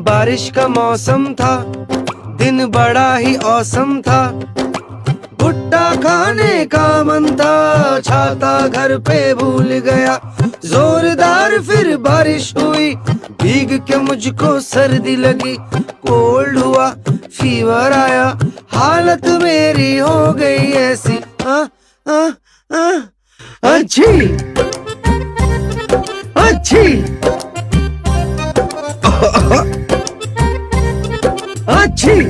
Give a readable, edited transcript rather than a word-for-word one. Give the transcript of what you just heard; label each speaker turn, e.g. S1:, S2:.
S1: बारिश का मौसम था, दिन बड़ा ही औसम था। भुट्टा खाने का मन था, छाता घर पे भूल गया। जोरदार फिर बारिश हुई, भीग के मुझको सर्दी लगी। कोल्ड हुआ, फीवर आया, हालत मेरी हो गई ऐसी। अच्छी अच्छी